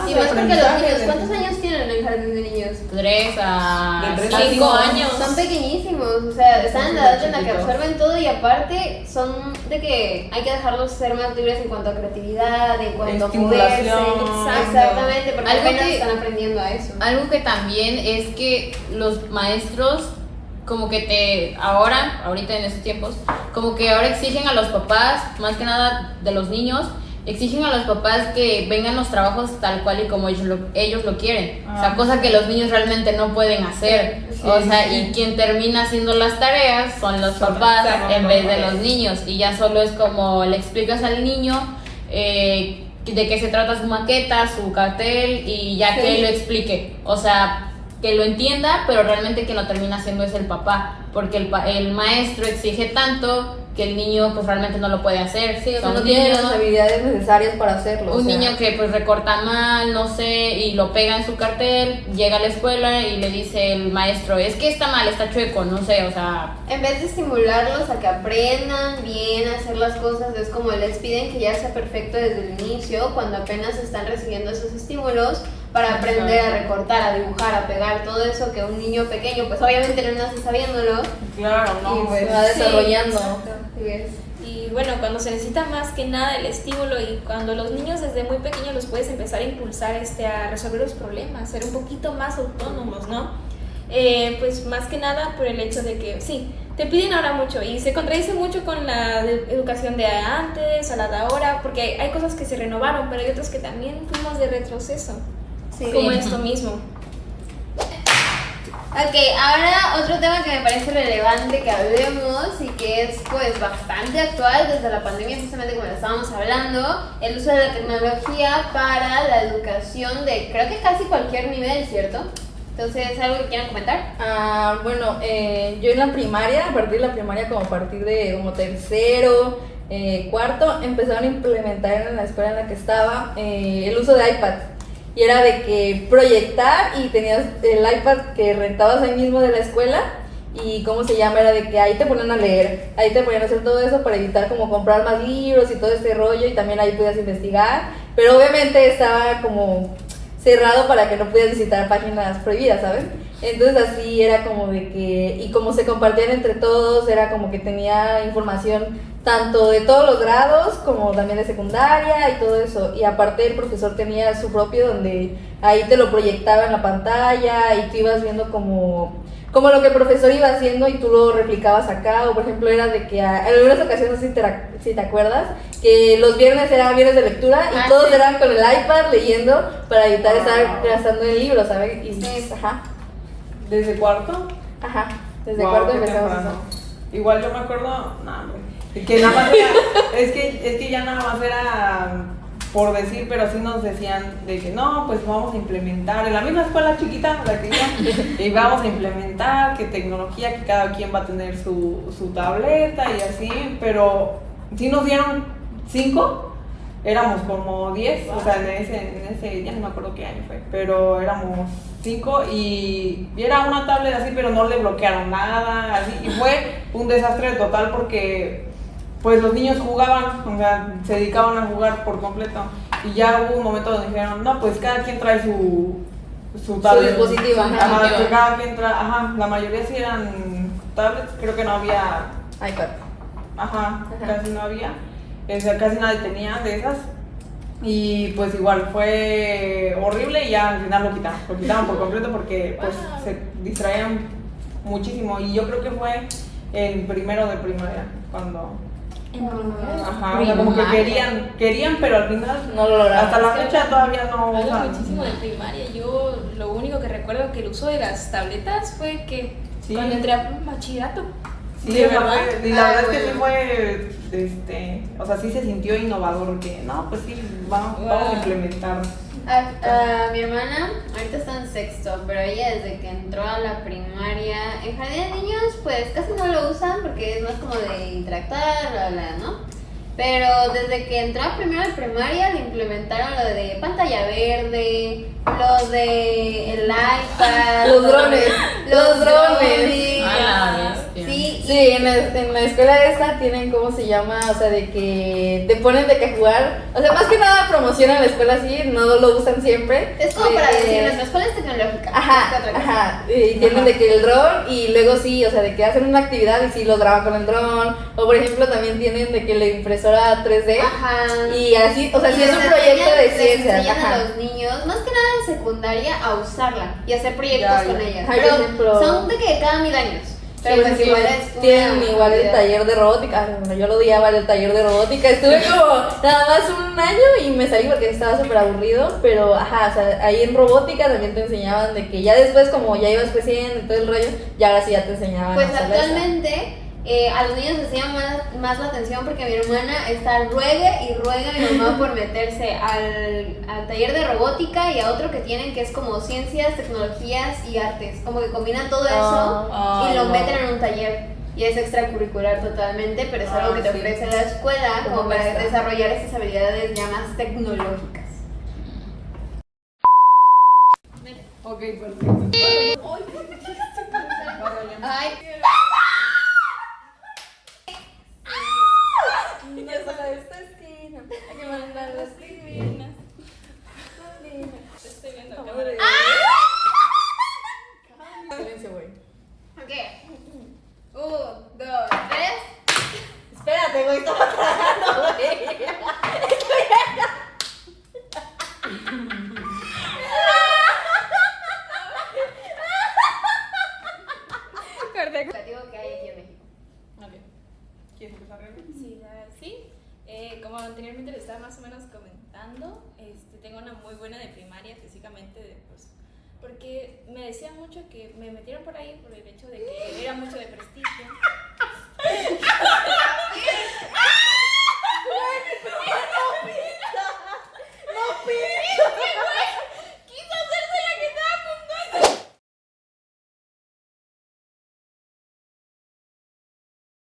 Y más porque los niños, ¿cuántos años tienen en el jardín de niños? 3 a 5 años. Son pequeñísimos, o sea, están en la edad en la que absorben todo y aparte son de que hay que dejarlos ser más libres en cuanto a creatividad, en cuanto a moverse. Exactamente, porque apenas están aprendiendo a eso. Algo que también es que los maestros como que ahorita en estos tiempos, como que ahora exigen a los papás, más que nada de los niños, exigen a los papás que vengan los trabajos tal cual y como ellos lo quieren. O sea, cosa que los niños realmente no pueden hacer. Y quien termina haciendo las tareas son los papás en vez de los niños. Y ya solo es como le explicas al niño de qué se trata su maqueta, su cartel, y ya que él lo explique. O sea, que lo entienda, pero realmente quien lo termina haciendo es el papá. Porque el maestro exige tanto que el niño pues realmente no lo puede hacer. Sí, o sea, no tiene las habilidades necesarias para hacerlo. Un niño que pues recorta mal, no sé, y lo pega en su cartel, llega a la escuela y le dice el maestro, es que está mal, está chueco, no sé, o sea... En vez de estimularlos a que aprendan bien a hacer las cosas, es como les piden que ya sea perfecto desde el inicio, cuando apenas están recibiendo esos estímulos para aprender a recortar, a dibujar, a pegar, todo eso que un niño pequeño, pues obviamente no nace sabiéndolo. Claro, no, y pues se va desarrollando. Y bueno, cuando se necesita más que nada el estímulo y cuando los niños desde muy pequeños los puedes empezar a impulsar a resolver los problemas, ser un poquito más autónomos, ¿no? Pues más que nada por el hecho de que sí, te piden ahora mucho y se contradice mucho con la educación de antes a la de ahora, porque hay cosas que se renovaron, pero hay otras que también fuimos de retroceso, como esto mismo. Ok, ahora otro tema que me parece relevante que hablemos y que es pues bastante actual desde la pandemia, justamente como lo estábamos hablando, el uso de la tecnología para la educación de creo que casi cualquier nivel, ¿cierto? Entonces, ¿algo que quieran comentar? Bueno, yo en la primaria, a partir de la primaria como a partir de como tercero, cuarto, empezaron a implementar en la escuela en la que estaba el uso de iPad. Y era de que proyectar y tenías el iPad que rentabas ahí mismo de la escuela y ¿cómo se llama? Era de que ahí te ponían a leer, ahí te ponían a hacer todo eso para evitar como comprar más libros y todo este rollo y también ahí podías investigar, pero obviamente estaba como cerrado para que no pudieras visitar páginas prohibidas, ¿sabes? Entonces así era como de que, y como se compartían entre todos, era como que tenía información tanto de todos los grados como también de secundaria y todo eso, y aparte el profesor tenía su propio donde ahí te lo proyectaba en la pantalla y tú ibas viendo como lo que el profesor iba haciendo y tú lo replicabas acá, o por ejemplo era de que en algunas ocasiones, si te acuerdas, que los viernes eran viernes de lectura y todos eran con el iPad leyendo para evitar estar gastando en libros, ¿sabes? Y, ajá. ¿Desde cuarto? Ajá, desde cuarto empezamos eso. Igual yo me acuerdo, que nada más era, es que ya nada más era por decir, pero sí nos decían de que no, pues vamos a implementar, en la misma escuela chiquita, la que iba, y vamos a implementar, que tecnología, que cada quien va a tener su tableta y así, pero sí nos dieron 5, éramos como 10, o sea, en ese, ya no me acuerdo qué año fue, pero éramos 5 y era una tableta así, pero no le bloquearon nada, así, y fue un desastre total porque pues los niños jugaban, o sea, se dedicaban a jugar por completo y ya hubo un momento donde dijeron, no, pues cada quien trae su su tablet. dispositivo, ajá. Ajá, que cada quien ajá, la mayoría sí eran tablets, creo que no había, iPad. ajá, Ajá. casi no había, o sea, casi nadie tenía de esas. Y pues igual fue horrible y ya al final lo quitaron por completo porque pues se distraían muchísimo y yo creo que fue en primero de primaria cuando ajá, o sea, como que querían pero al final No lo lograron. hasta la fecha todavía no Hablo usan. muchísimo de primaria. Yo lo único que recuerdo que el uso de las tabletas fue que Sí. cuando entré a bachillerato. Sí, ¿De verdad. verdad? Y la Ah, verdad es que sí bueno. fue, o sea, sí se sintió innovador, que no, pues sí, vamos a implementar. A mi hermana, ahorita está en sexto, pero ella desde que entró a la primaria, en jardín de niños, pues casi no lo usan porque es más como de interactuar, bla, bla, ¿no? Pero desde que entró a primero de primaria le implementaron lo de pantalla verde, lo de el iPad, Los drones. los drones. A la bestia. Sí, Sí, en la escuela esta tienen, ¿cómo se llama? O sea, de que te ponen de que jugar. O sea, más que nada promocionan la escuela así, no lo usan siempre. es como De para que- decir, nuestra escuela es tecnológica. Ajá, es que otra cosa. ajá. Y tienen de que el dron y luego sí, o sea, de que hacen una actividad y sí los graban con el dron. O por ejemplo, también tienen de que la impresora 3D. Ajá. Y así, o sea, sí Y es les un proyecto de enseñan- les ciencias. enseñan a Ajá. los niños, más que nada en secundaria, a usarla y hacer proyectos Ya, ya. con ella. Ay, Pero por ejemplo- son de que cada 1000 años. Pero Sí, pues sí, igual es una tienen igual el actividad. taller de robótica. Ay, bueno, yo lo odiaba el taller de robótica. Estuve como nada más un año y me salí porque estaba súper aburrido. Pero ajá, o sea, ahí en robótica también te enseñaban de que ya después, como ya ibas creciendo y todo el rollo, ya ahora sí ya te enseñaban. Pues a usar eso. actualmente a los niños les llama más la atención porque mi hermana está ruegue y ruega a mi mamá por meterse al taller de robótica y a otro que tienen que es como ciencias, tecnologías y artes. Como que combinan todo eso Ah, y lo no. meten en un taller. Y es extracurricular totalmente, pero es algo que te sí. ofrece la escuela como Como para esta. desarrollar estas habilidades ya más tecnológicas. Ok, perfecto. Ay, Niños a esta esquina, hay que mandar las divinas. Te estoy viendo. Vamos cámara. de- Silencio, güey. ok. 1, 2, 3. Espérate, güey, estaba tragando, güey. Educativo que hay aquí en México. ¿Quieres empezar, Remy? Sí, sí. Como anteriormente le estaba más o menos comentando, tengo una muy buena de primaria físicamente, pues, porque me decían mucho que me metieron por ahí por el hecho de que era mucho de prestigio.